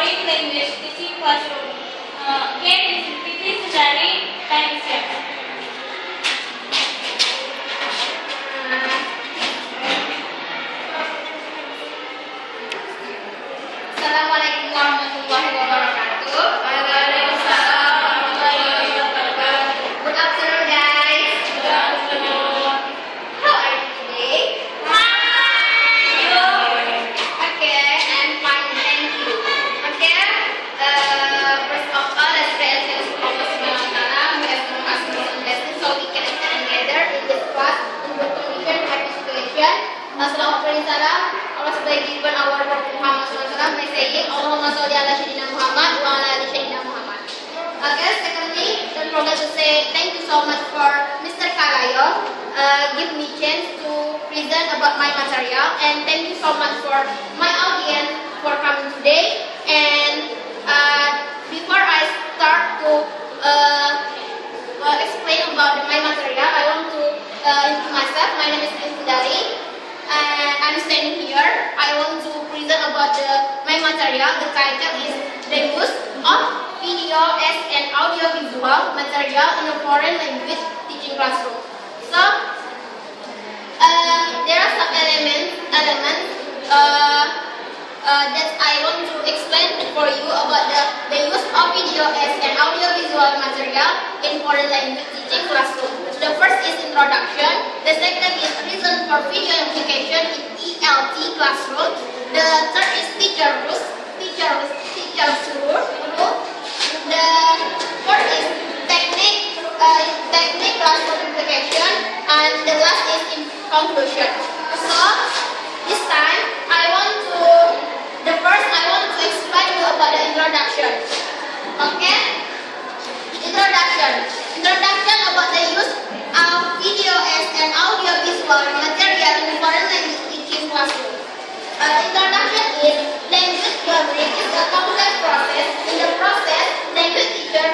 foreign language teaching classroom. Again, this is Titin, Sundari. Time is up. Assalamualaikum warahmatullahi wabarakatuh. Waalaikumsalam warahmatullahi wabarakatuh. Good afternoon, guys. Good afternoon. How are you today? Okay, I'm fine, thank you. Okay, first of all, let's pray and thank Allah Subhanahu wa Taala who has given us this blessing so we can stand together in this class in good condition, happy situation. Assalamualaikum Allah sebagai given our Prophet Muhammad SAW by saying Allahumma sholli ala sayyidina Muhammad wa ala ali sayyidina Muhammad. Okay, secondly, don't forget to say thank you so much for Mr. Kalayo give me chance to present about my material, and thank you so much for my audience for coming today. And before I start to explain about my material, I want to introduce myself. My name is Sundari, and I'm standing here. I want to present about my material. The title is the use of video as an audiovisual material in a foreign language teaching classroom. So there are some elements that I want to explain for you about the use of video as an audiovisual material in foreign language teaching classroom. The first is introduction. The second is reason for video application in ELT classroom. The third is teacher rules. The fourth is technique classroom application, and the last is in conclusion. So this time I want to explain you about the introduction. Okay? Introduction about the use of video as an audiovisual material in foreign language teaching classroom. Introduction is language learning is a complex process. In the process, language teacher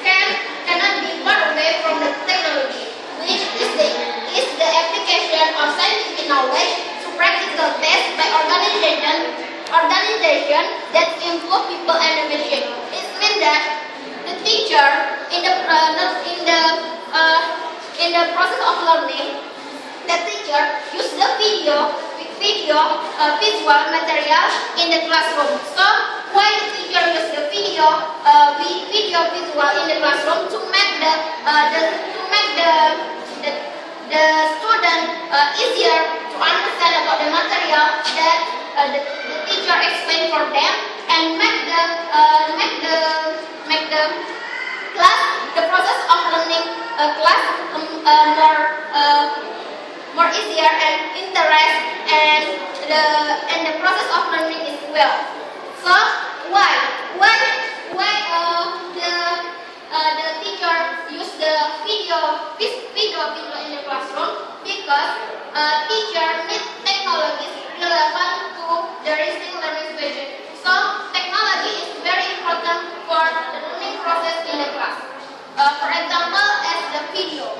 cannot be far away from the technology, which is the application of scientific knowledge to practical tests by organization that improve people and the machine. It means that the teacher in the process of learning, the teacher use the visual material in the classroom. So why the teacher use the video visual in the classroom to make the student easier to understand about the material that the teacher explain for them, and make the process of learning class more easier and interest, and the process of learning is well. So why the teacher use the video in the classroom? Because teacher needs technologies relevant to the recent learning situation. So technology is very important for the learning process in the class. For example, as the video.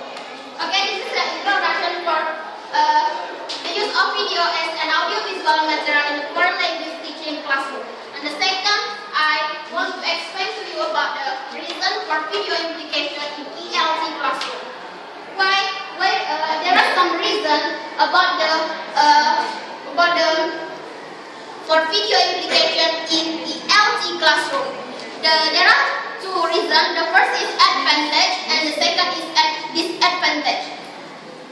Okay, this is the introduction for the use of video as an audiovisual material in the foreign language teaching classroom. And the second, I want to explain to you about the reason for video implication in ELT classroom. Why there are some reasons about the for video implication in ELT classroom. There are two reasons. The first is advantage, and the second is disadvantage.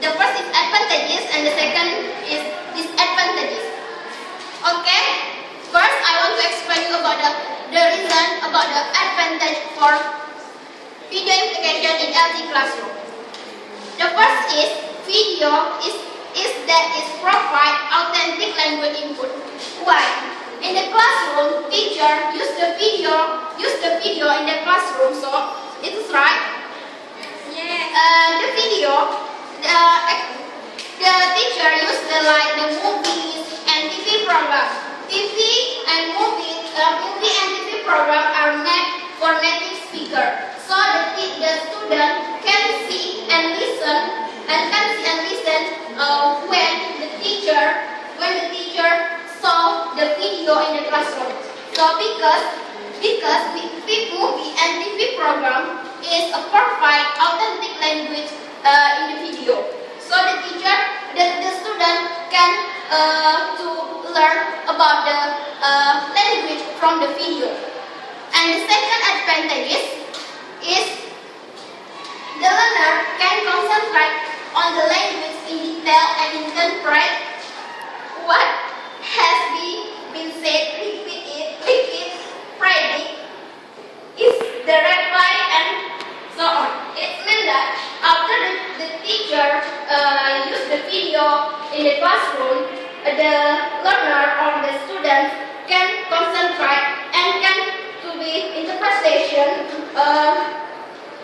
The first is advantages, and the second is disadvantages. Okay. First, I want to explain you about the reason about the advantage for video implication in ELT classroom. The first is video is provide authentic language input. Why? In the classroom, teacher use the video in the classroom, so it is right. The video, the teacher use the movies and TV programs. TV and TV programs are made for native speaker, so the student can see and listen when the teacher saw the video in the classroom. So because movie and TV program is a perfect authentic language in the video. So the student can to learn about the language from the video. And the second advantage is the learner can concentrate on the language in detail and interpret what has been said, repeat, predict, is the reply, and so on. It means that after the teacher use the video in the classroom, the learner or the student can concentrate and can to be interpretation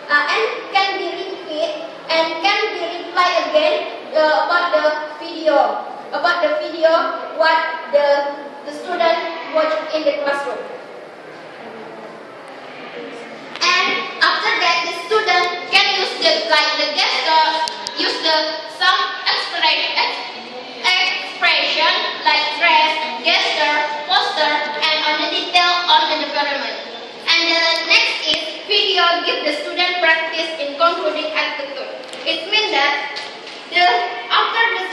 and can be repeat and can be reply again about the video what the student watch in the classroom. And after that, the student can use the gesture, use some expression like dress, gesture, poster, and on the detail on the environment. And the next is video give the student practice in concluding attitude. It means that after the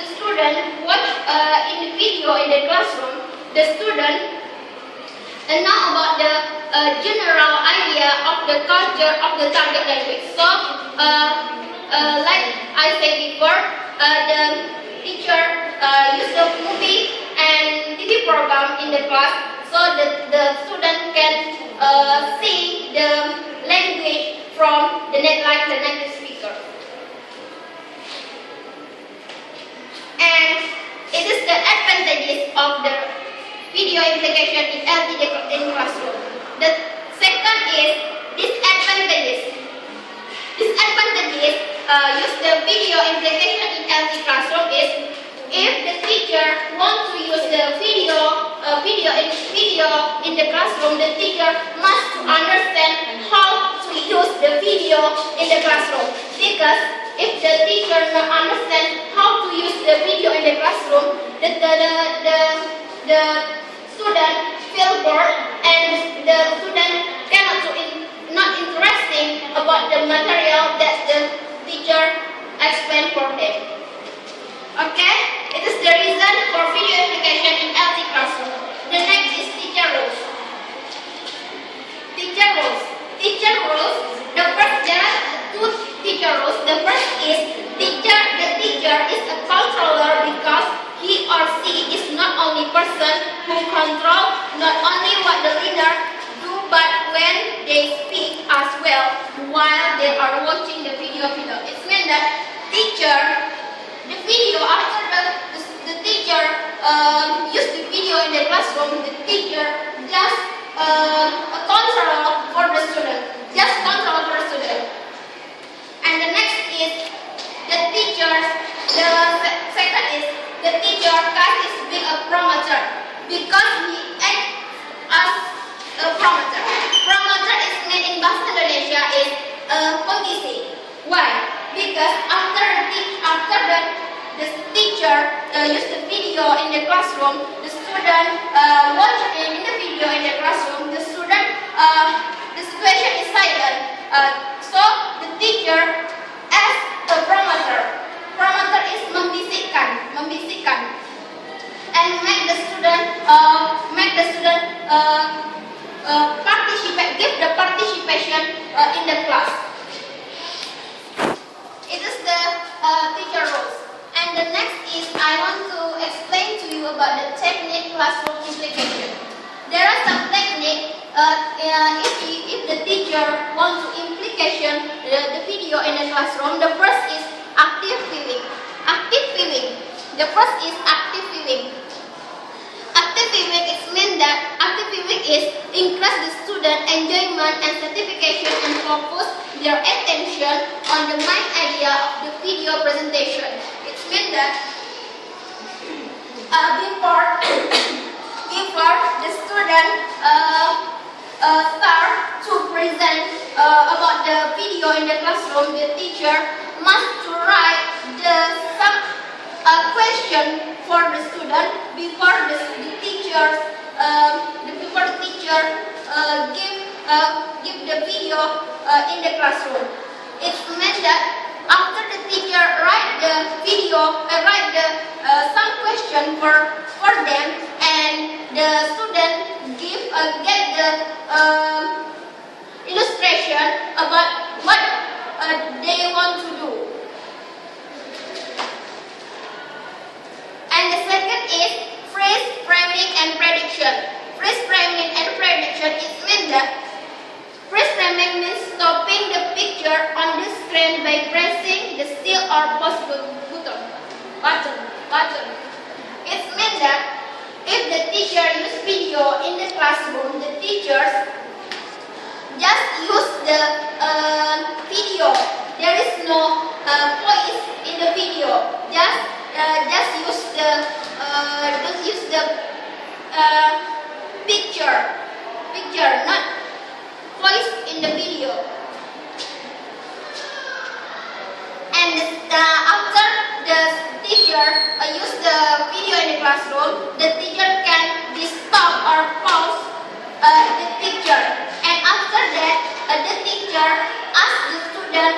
student watch in the video in the classroom, the student know about the general idea of the culture of the target language. So, like I said before, the teacher use the movie and TV program in the class, so the student can see the language from the native speaker. And it is the advantages of the video application in LT in classroom. The second is disadvantages. Disadvantages use the video application in LT classroom is if the teacher wants to use the video in the classroom, the teacher must understand how to use the video in the classroom. Because if the teacher not understand how to use the video in the classroom, the student feel bored and the student cannot not interesting about the material that the teacher explained for them. Okay, it is the reason for video application in LT classroom. The next is teacher roles. Teacher roles. Teacher roles. The first, there are two teacher roles. The first is teacher. The teacher is a controller because he or she is not only person who control not only what the leader do, but when they speak as well while they are watching the video. It means that teacher, the video after the teacher use the video in the classroom, the teacher just control for the student, And the next is the teachers. The second is the teacher is being a promoter because he acts as a promoter. Promoter is meant in Bahasa Indonesia is pengisi. Why? Because after the teacher use the video in the classroom, the student watch in the video in the classroom, the student the situation is silent. So the teacher as a promoter. Promoter is membisikkan, and make the student participate, give the participation in the class. It is the teacher roles. And the next is I want to explain to you about the technique classroom implication. There are some technique if the teacher wants to implication the video in the classroom. The first is active viewing. The first is active viewing. Active viewing is mean that active viewing is increase the student enjoyment and certification and focus their attention on the main idea of the video presentation. It means that before the student start to present about the video in the classroom, the teacher must to write some question for the student before the teacher video in the classroom. It meant that after the teacher write the video, some question for them, and the student get the illustration about what they want to do. And the second is phrase, framing, and prediction. Phrase, framing, and prediction is meant that phrase framing means stopping the picture on the screen by pressing the still or pause button. It means that if the teacher use video in the classroom, the teachers just use the video. There is no voice in the video. Just use the picture, not voice in the video. And after the teacher use the video in the classroom, the teacher can stop or pause the picture. And after that, the teacher asks the student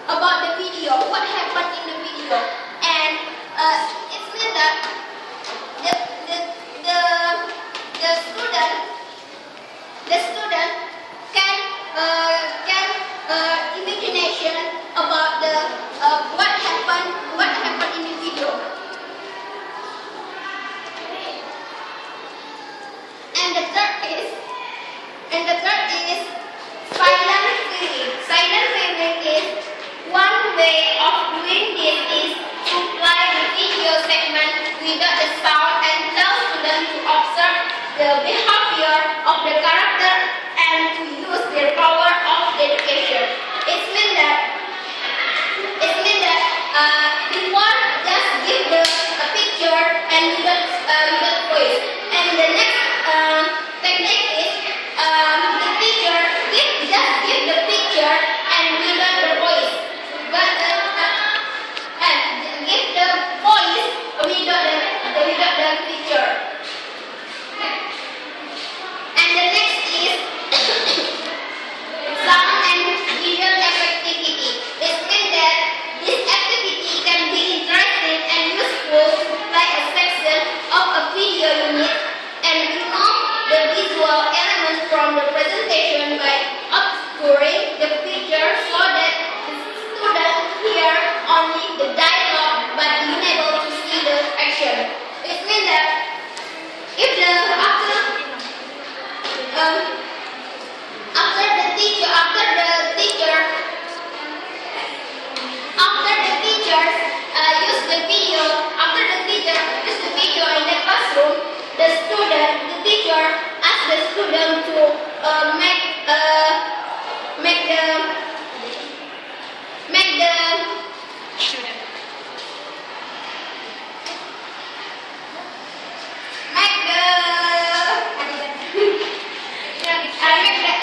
about the video, what happened in the video. And it means that the student can imagination about the what happened in the video. And the third is silent filming. Silent filming is one way of doing this is to play the video segment without the sound and tell students to observe the behavior of the character and to use their power of education. It means that before just give the picture and without voice. And the next technique is the teacher just give the picture and without the voice. And give the voice without the picture. And the next is sound and visual effectivity. It means that this activity can be interesting and useful to play a section of a video unit and remove the visual elements from the presentation by obscuring the picture so that the student hear only the dialogue but unable to see the action. It means that if after the teacher use the video in the classroom, the teacher asks the student to make the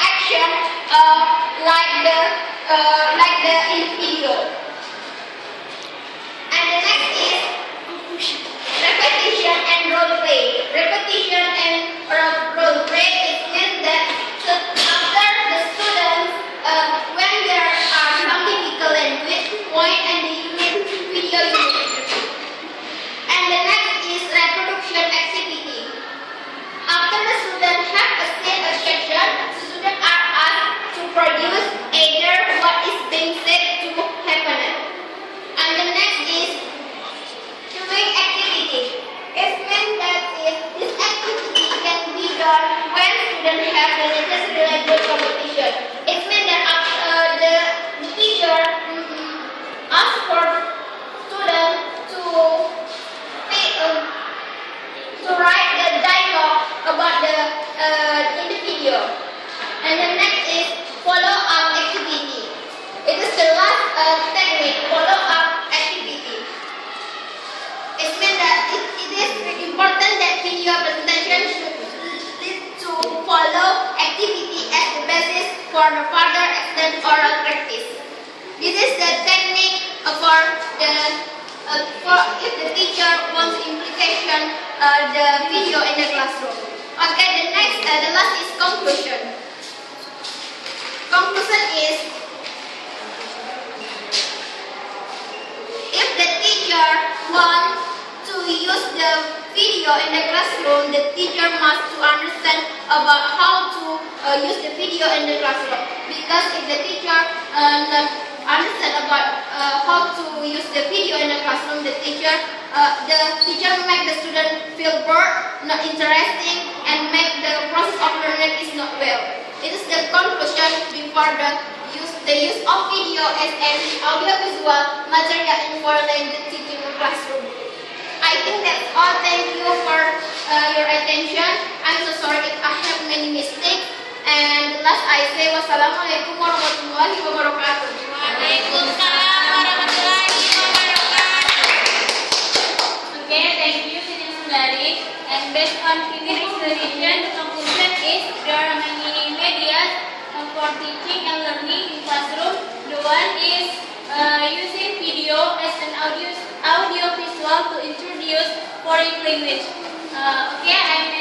action like the in video. And the next is repetition and role play. Repetition and role play it means that after the students when there are some difficult language point and the video unit. And the next is reproduction activity. After the students have a section, the students are asked to produce either what is being said to happen. And the next is doing activity. It means that this activity can be done when students have the necessary language competition. It means that the teacher asks for students to write the dialogue about in the video. And the next is follow-up activity. It is the last technique, follow-up activity. It means that it is important that video presentation should lead to follow activity as the basis for the further extent oral practice. This is the technique for if the teacher wants implication the video in the classroom. Okay, the last is conclusion. conclusion is, if the teacher wants to use the video in the classroom, the teacher must to understand about how to use the video in the classroom. Because if the teacher not understand about how to use the video in the classroom, the teacher make the student feel bored, not interesting, and make the process of learning is not well. It is the conclusion before the use of video as an audiovisual material in foreign teaching classroom. I think that's all. Thank you for your attention. I'm so sorry if I have many mistakes. And last I say wassalamualaikum warahmatullahi wabarakatuh. Waalaikumsalam warahmatullahi wabarakatuh. Okay, thank you, Titin Sundari. And based on previous explanation, the conclusion is there are many medias for teaching and learning in classroom. The one is using video as an audio visual to introduce foreign language. Okay, I'm